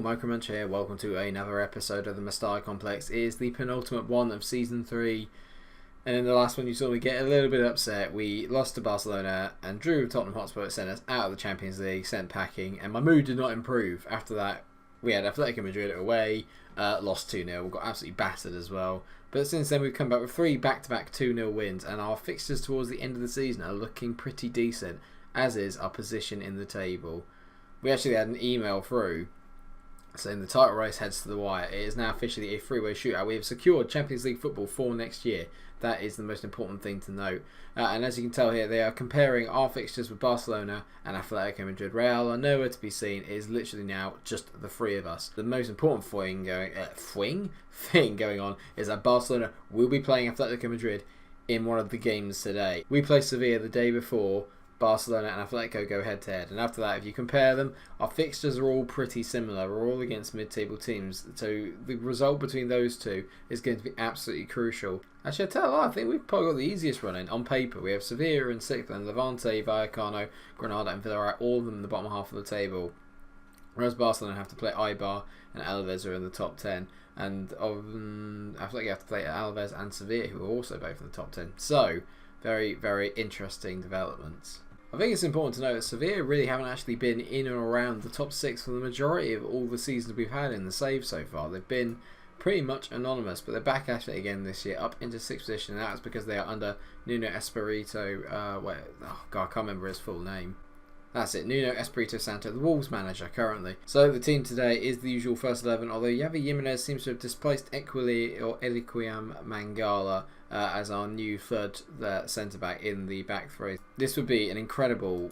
Micromunch here, welcome to another episode of the Mestalla Complex. It is the penultimate one of Season 3, and in the last one you saw me get a little bit upset. We lost to Barcelona and drew with Tottenham Hotspur. It sent us out of the Champions League, sent packing, and my mood did not improve. After that, we had Atletico Madrid away, lost 2-0, we got absolutely battered as well. But since then we've come back with 3 back-to-back 2-0 wins, and our fixtures towards the end of the season are looking pretty decent, as is our position in the table. We actually had an email through saying the title race heads to the wire. It is now officially a three-way shootout. We have secured Champions League football for next year. That is the most important thing to note. And as you can tell here, they are comparing our fixtures with Barcelona and Atletico Madrid. Real are nowhere to be seen. It is literally now just the 3 of us. The most important thing going on is that Barcelona will be playing Atletico Madrid in one of the games today. We play Sevilla the day before. Barcelona and Atletico go head to head, and after that, if you compare them, our fixtures are all pretty similar. We're all against mid-table teams, so the result between those two is going to be absolutely crucial. Actually, I tell you what, I think we've probably got the easiest run in on paper. We have Sevilla in 6th, and Levante, Vallecano, Granada, and Villarreal, all of them in the bottom half of the table. Whereas Barcelona have to play Eibar and Alaves are in the top 10, and Atletico have to play Alaves and Sevilla, who are also both in the top 10. So, very, very interesting developments. I think it's important to note that Sevilla really haven't actually been in and around the top 6 for the majority of all the seasons we've had in the save so far. They've been pretty much anonymous, but they're back at it again this year, up into 6th position, and that's because they are under Nuno Espirito. I can't remember his full name. That's it, Nuno Espirito Santo, the Wolves manager currently. So the team today is the usual first 11, although Javi Jimenez seems to have displaced Eliquiam Mangala as our new third centre-back in the back three. This would be an incredible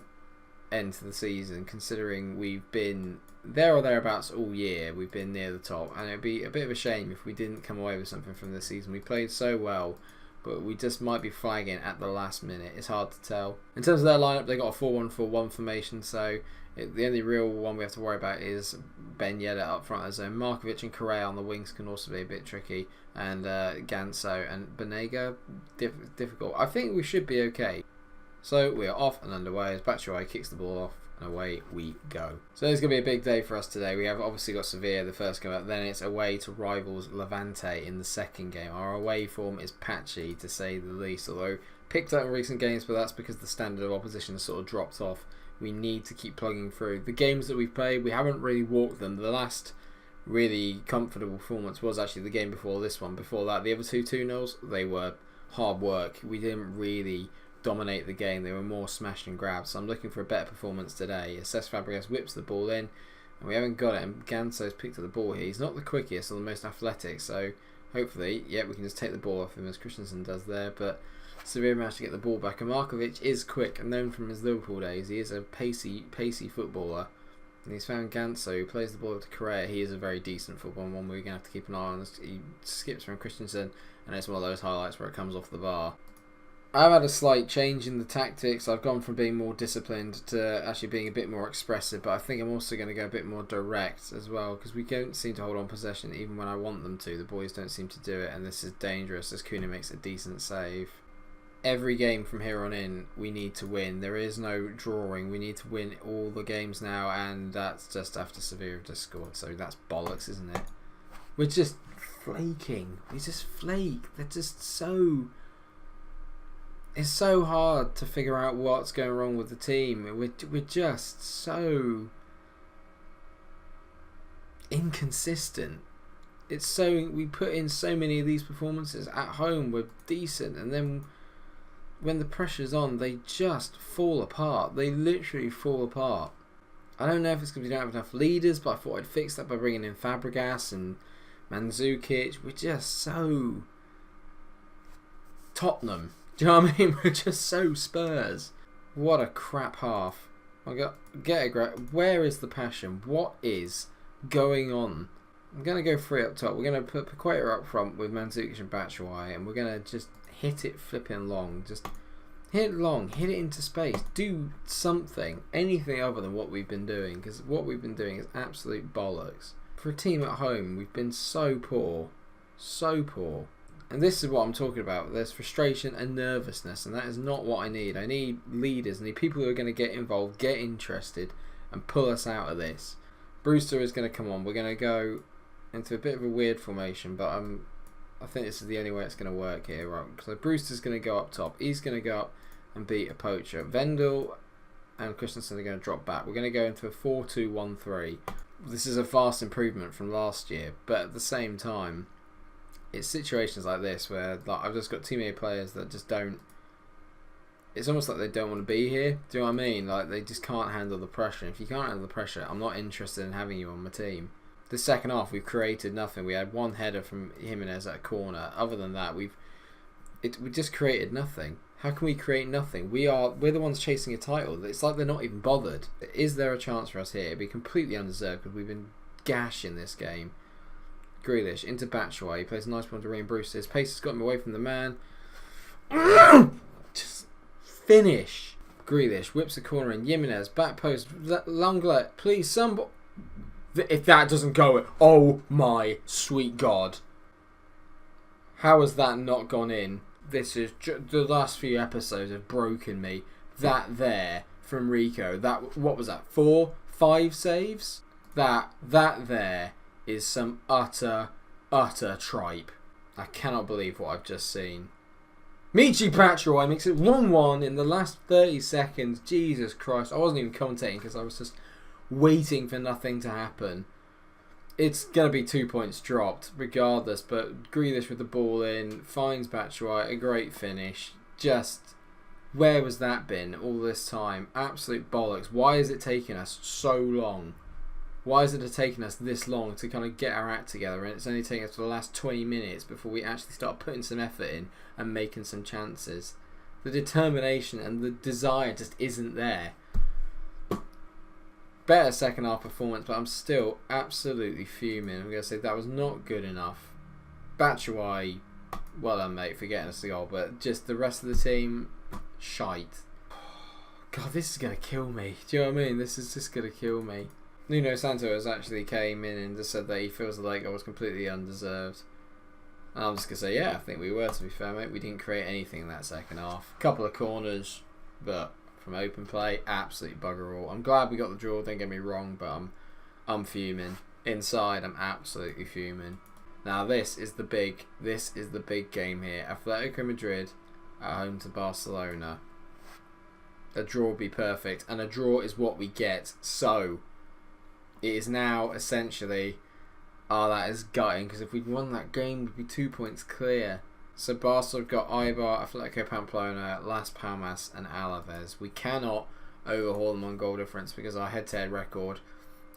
end to the season, considering we've been there or thereabouts all year. We've been near the top, and it would be a bit of a shame if we didn't come away with something from this season. We played so well, but we just might be flagging at the last minute. It's hard to tell. In terms of their lineup, they got a 4-1-4-1 formation, so the only real one we have to worry about is Ben Yedder up front as Markovic and Correa on the wings can also be a bit tricky, and Ganso and Banega difficult. I think we should be okay. So we are off and underway as Batshuayi kicks the ball off, and away we go. So it's going to be a big day for us today. We have obviously got Sevilla the first game up, then it's away to rivals Levante in the second game. Our away form is patchy to say the least, although picked up in recent games, but that's because the standard of opposition has sort of dropped off. We need to keep plugging through. The games that we've played, we haven't really walked them. The last really comfortable performance was actually the game before this one. Before that, the other 2 2-0s, they were hard work. We didn't really dominate the game. They were more smash and grab. So I'm looking for a better performance today. Cesc Fabregas whips the ball in, and we haven't got it. And Ganso's picked up the ball here. He's not the quickest or the most athletic, so hopefully, we can just take the ball off him as Christensen does there. But Sevilla managed to get the ball back, and Markovic is quick and known from his Liverpool days. He is a pacey footballer, and he's found Ganso, who plays the ball to Correa. He is a very decent footballer, one we're going to have to keep an eye on. He skips from Christensen, and it's one of those highlights where it comes off the bar. I've had a slight change in the tactics. I've gone from being more disciplined to actually being a bit more expressive, but I think I'm also going to go a bit more direct as well, because we don't seem to hold on possession even when I want them to. The boys don't seem to do it, and this is dangerous as Kuna makes a decent save. Every game from here on in, we need to win. There is no drawing. We need to win all the games now, and that's just after Sevilla have just scored, so that's bollocks, isn't it? We're just flaking. We just flake. They're just so... It's so hard to figure out what's going wrong with the team. We're just so inconsistent. We put in so many of these performances at home. We're decent, and then when the pressure's on, they just fall apart. They literally fall apart. I don't know if it's because we don't have enough leaders, but I thought I'd fix that by bringing in Fabregas and Mandzukic. We're just so Tottenham. Do you know what I mean? We're just so Spurs. What a crap half. Where is the passion? What is going on? I'm going to go 3 up top. We're going to put Paqueta up front with Mandzukic and Batshuayi, and we're going to just hit it flipping long. Just hit it long. Hit it into space. Do something. Anything other than what we've been doing, because what we've been doing is absolute bollocks. For a team at home, we've been so poor. So poor. And this is what I'm talking about. There's frustration and nervousness, and that is not what I need. I need leaders. I need people who are going to get involved, get interested, and pull us out of this. Brewster is going to come on. We're going to go into a bit of a weird formation, but I think this is the only way it's going to work here, right? So Brewster's going to go up top. He's going to go up and beat a poacher. Vendel and Christensen are going to drop back. We're going to go into a 4-2-1-3. This is a vast improvement from last year, but at the same time, it's situations like this where like, I've just got too many players that just don't. It's almost like they don't want to be here. Do you know what I mean? Like they just can't handle the pressure. If you can't handle the pressure, I'm not interested in having you on my team. The second half, we've created nothing. We had one header from Jimenez at a corner. Other than that, we just created nothing. How can we create nothing? We're the ones chasing a title. It's like they're not even bothered. Is there a chance for us here? It'd be completely undeserved because we've been gashing this game. Grealish into Batshuayi. He plays a nice one to Ryan Brewster. His pace has got him away from the man. Just finish. Grealish whips the corner in. Jimenez back post. Lenglet, please somebody. If that doesn't go, oh my sweet God. How has that not gone in? This is the last few episodes have broken me. That there from Rico. That what was that? 4, 5 saves. That there is some utter tripe. I cannot believe what I've just seen. Michy Batshuayi makes it 1-1 in the last 30 seconds. Jesus Christ! I wasn't even commentating because I was just waiting for nothing to happen. It's going to be 2 points dropped regardless, but Grealish with the ball in, finds Batshuayi, a great finish. Just, where was that been all this time? Absolute bollocks. Why is it taking us so long? Why is it taking us this long to kind of get our act together, and it's only taking us for the last 20 minutes before we actually start putting some effort in and making some chances? The determination and the desire just isn't there. Better second half performance, but I'm still absolutely fuming. I'm going to say that was not good enough. Batshuayi, well done mate for getting us the goal, but just the rest of the team, shite. God, this is going to kill me. Do you know what I mean? This is just going to kill me. Nuno Santos actually came in and just said that he feels the late goal was completely undeserved. And I'm just going to say, yeah, I think we were, to be fair mate. We didn't create anything in that second half. A couple of corners, but from open play, absolute bugger all. I'm glad we got the draw, don't get me wrong, but I'm fuming. Inside, I'm absolutely fuming. Now this is the big game here. Atletico Madrid at home to Barcelona. A draw would be perfect, and a draw is what we get. So it is now essentially, that is gutting, because if we'd won that game, we'd be 2 points clear. So Barca have got Eibar, Atletico Pamplona, Las Palmas and Alaves. We cannot overhaul them on goal difference because our head-to-head record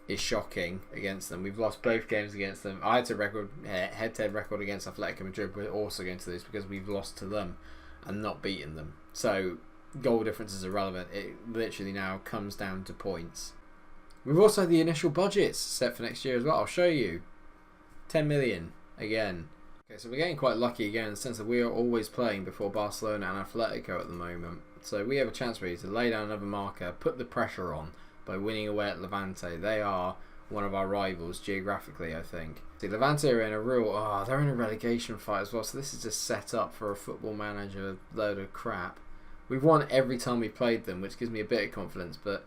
is shocking against them. We've lost both games against them. Our head-to-head record against Atletico Madrid, we're also going to lose because we've lost to them and not beaten them. So goal difference is irrelevant. It literally now comes down to points. We've also had the initial budgets set for next year as well. I'll show you. 10 million again. Okay, so we're getting quite lucky again in the sense that we are always playing before Barcelona and Atletico at the moment. So we have a chance really to lay down another marker, put the pressure on by winning away at Levante. They are one of our rivals geographically, I think. See, Levante are in a real... they're in a relegation fight as well, so this is just set up for a Football Manager load of crap. We've won every time we played them, which gives me a bit of confidence, but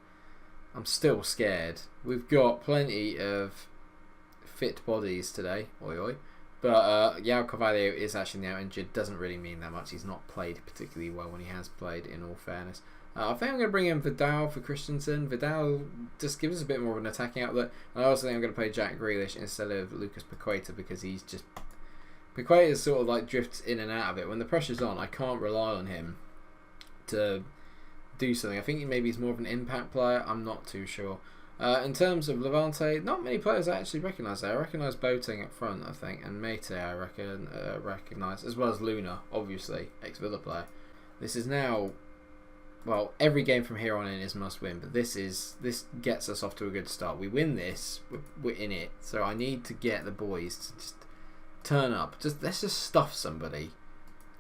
I'm still scared. We've got plenty of fit bodies today. Oi oi. But João Carvalho is actually now injured. Doesn't really mean that much. He's not played particularly well when he has played, in all fairness. I think I'm going to bring in Vidal for Christensen. Vidal just gives us a bit more of an attacking outlet. I also think I'm going to play Jack Grealish instead of Lucas Paqueta because he's just... Paqueta sort of like drifts in and out of it. When the pressure's on, I can't rely on him to do something. I think maybe he's more of an impact player. I'm not too sure. In terms of Levante, not many players I actually recognise there. I recognise Boateng up front, I think, and Mate I recognise, as well as Luna, obviously, ex-Villa player. This is now, well, every game from here on in is must win, but this gets us off to a good start. We win this, we're in it. So I need to get the boys to just turn up. Let's just stuff somebody.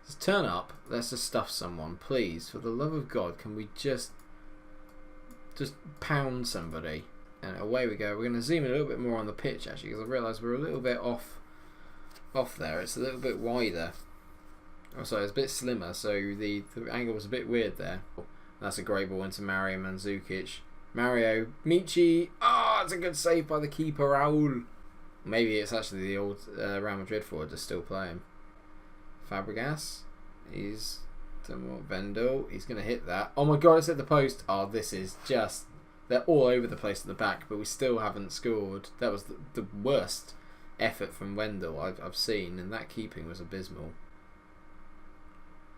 Just turn up. Let's just stuff someone, please. For the love of God, can we just pound somebody? And away we go. We're going to zoom in a little bit more on the pitch actually, because I realise we're a little bit off there. It's a little bit wider. Oh, sorry, it's a bit slimmer, so the angle was a bit weird there. That's a great ball into Mario Mandzukic. Mario, Michy, it's a good save by the keeper, Raul. Maybe it's actually the old Real Madrid forward that's still playing. Fabregas. He's done what? Vendel. He's going to hit that. Oh my god, it's at the post. Oh, this is just... They're all over the place at the back, but we still haven't scored. That was the worst effort from Wendell I've seen, and that keeping was abysmal.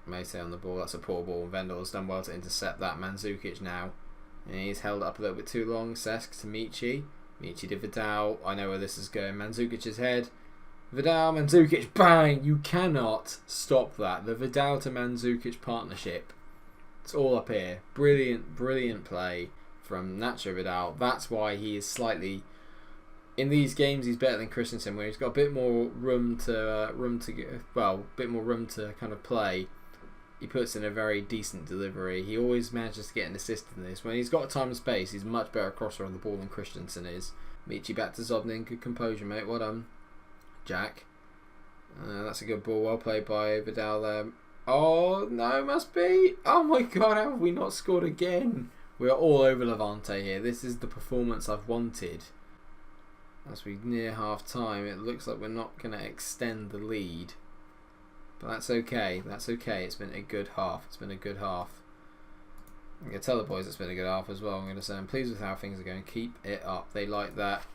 Mate on the ball. That's a poor ball. Vendel has done well to intercept that. Mandzukic now. And he's held up a little bit too long. Cesc to Michi. Michi to Vidal. I know where this is going. Mandzukic's head. Vidal, Mandzukic, bang! You cannot stop that. The Vidal to Mandzukic partnership. It's all up here. Brilliant, brilliant play from Nacho Vidal. That's why he is slightly... In these games, he's better than Christensen, where he's got a bit more room to kind of play. He puts in a very decent delivery. He always manages to get an assist in this. When he's got time and space, he's a much better crosser on the ball than Christensen is. Michi back to Zobnin. Good composure, mate. Well done, Jack. That's a good ball. Well played by Vidal there. Oh, no, must be. Oh, my God. How have we not scored again? We are all over Levante here. This is the performance I've wanted. As we near half time, it looks like we're not going to extend the lead. But that's okay. That's okay. It's been a good half. It's been a good half. I'm going to tell the boys it's been a good half as well. I'm going to say I'm pleased with how things are going. Keep it up. They like that.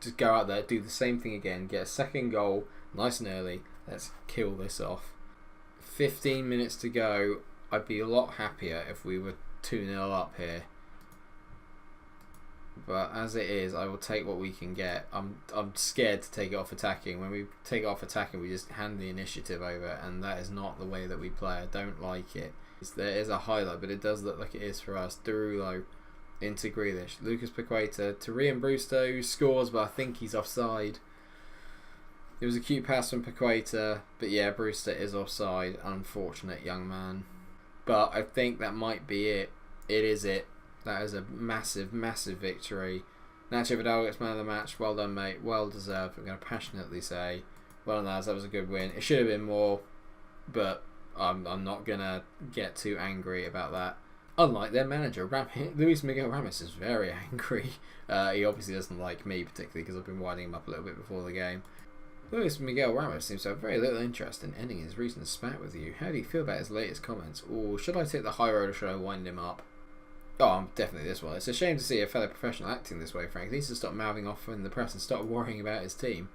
Just go out there, do the same thing again. Get a second goal nice and early. Let's kill this off. 15 minutes to go. I'd be a lot happier if we were 2-0 up here. But as it is, I will take what we can get. I'm scared to take it off attacking. When we take it off attacking, we just hand the initiative over, and that is not the way that we play. I don't like it. There is a highlight, but it does look like it is for us. Derulo into Grealish. Lucas Paqueta to Ryan Brewster, who scores, but I think he's offside. It was a cute pass from Paqueta, but yeah, Brewster is offside. Unfortunate young man. But I think that might be it. It is it. That is a massive, massive victory. Nacho Vidal gets man of the match. Well done, mate. Well deserved. I'm going to passionately say, well done, lads. That was a good win. It should have been more, but I'm not going to get too angry about that. Unlike their manager, Luis Miguel Ramos is very angry. He obviously doesn't like me particularly because I've been winding him up a little bit before the game. Luis Miguel Ramos seems to have very little interest in ending his recent spat with you. How do you feel about his latest comments? Or should I take the high road or should I wind him up? Oh, I'm definitely this one. It's a shame to see a fellow professional acting this way, Frank. He needs to stop mouthing off in the press and start worrying about his team.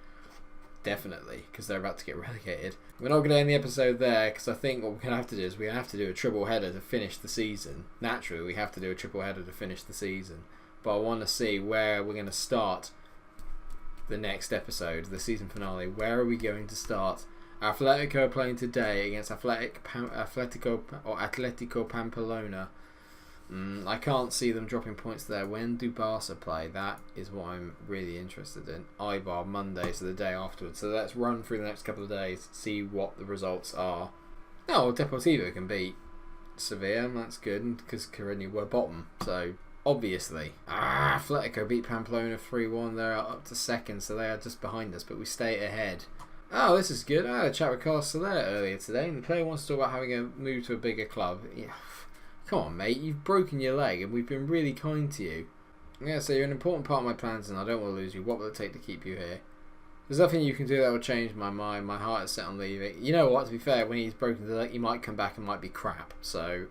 Definitely, because they're about to get relegated. We're not going to end the episode there, because I think what we're going to have to do is we have to do a triple header to finish the season. Naturally, we have to do a triple header to finish the season. But I want to see where we're going to start the next episode, the season finale. Where are we going to start? Atletico are playing today against Atletico Pamplona. I can't see them dropping points there. When do Barca play? That is what I'm really interested in. Eibar Monday, so the day afterwards. So let's run through the next couple of days, see what the results are. Oh, Deportivo can beat Sevilla, that's good, because Corinne were bottom, so obviously. Atletico beat Pamplona 3-1. They're up to second, so they are just behind us, but we stay ahead. Oh, this is good. I had a chat with Carlos Soler earlier today, and the player wants to talk about having a move to a bigger club. Yeah. Come on, mate, you've broken your leg and we've been really kind to you. Yeah, so you're an important part of my plans and I don't want to lose you. What will it take to keep you here? There's nothing you can do that will change my mind. My heart is set on leaving. You know what, to be fair, when he's broken the leg, he might come back and might be crap. So,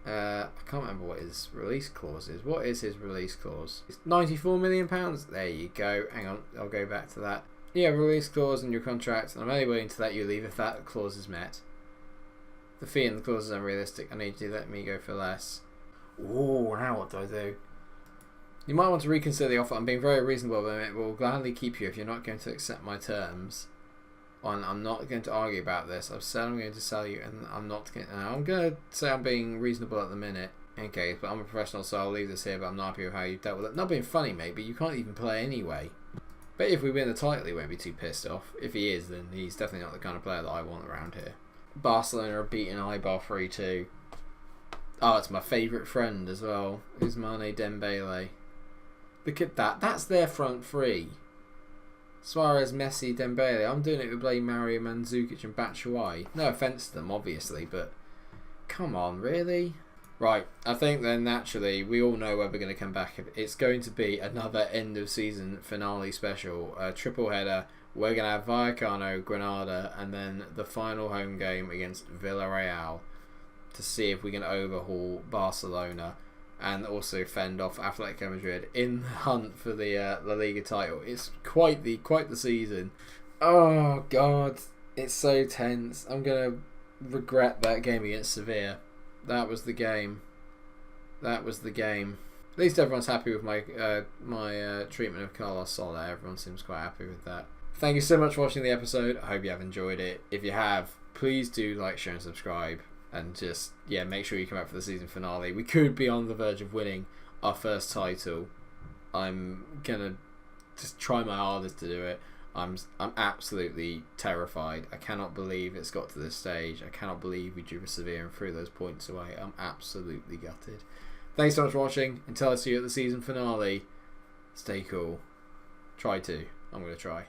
I can't remember what his release clause is. What is his release clause? It's £94 million. There you go. Hang on, I'll go back to that. Yeah, release clause in your contract, and I'm only willing to let you leave if that clause is met. The fee in the clause is unrealistic. I need you to let me go for less. Ooh, now what do I do? You might want to reconsider the offer. I'm being very reasonable, but it will gladly keep you if you're not going to accept my terms. And I'm not going to argue about this. I've said I'm going to sell you, and I'm not going to... I'm going to say I'm being reasonable at the minute. Okay, but I'm a professional, so I'll leave this here, but I'm not happy with how you've dealt with it. Not being funny, mate, but you can't even play anyway. But if we win the title, he won't be too pissed off. If he is, then he's definitely not the kind of player that I want around here. Barcelona are beating Eibar 3-2. Oh, it's my favourite friend as well. Ousmane Dembele. Look at that. That's their front three. Suarez, Messi, Dembele. I'm doing it with Blade, Mario, Mandzukic and Batshuayi. No offence to them, obviously, but come on, really? Right, I think then naturally we all know where we're going to come back. It's going to be another end of season finale special, a triple header. We're going to have Vallecano, Granada, and then the final home game against Villarreal to see if we can overhaul Barcelona and also fend off Atletico Madrid in the hunt for the La Liga title. It's quite the season. Oh God, it's so tense. I'm gonna regret that game against Sevilla. That was the game. At least everyone's happy with my treatment of Carlos Soler. Everyone seems quite happy with that. Thank you so much for watching the episode. I hope you have enjoyed it. If you have, please do like, share and subscribe. And just, make sure you come out for the season finale. We could be on the verge of winning our first title. I'm going to just try my hardest to do it. I'm absolutely terrified. I cannot believe it's got to this stage. I cannot believe we drew for Sevilla and threw those points away. I'm absolutely gutted. Thanks so much for watching. Until I see you at the season finale, stay cool. Try to. I'm going to try.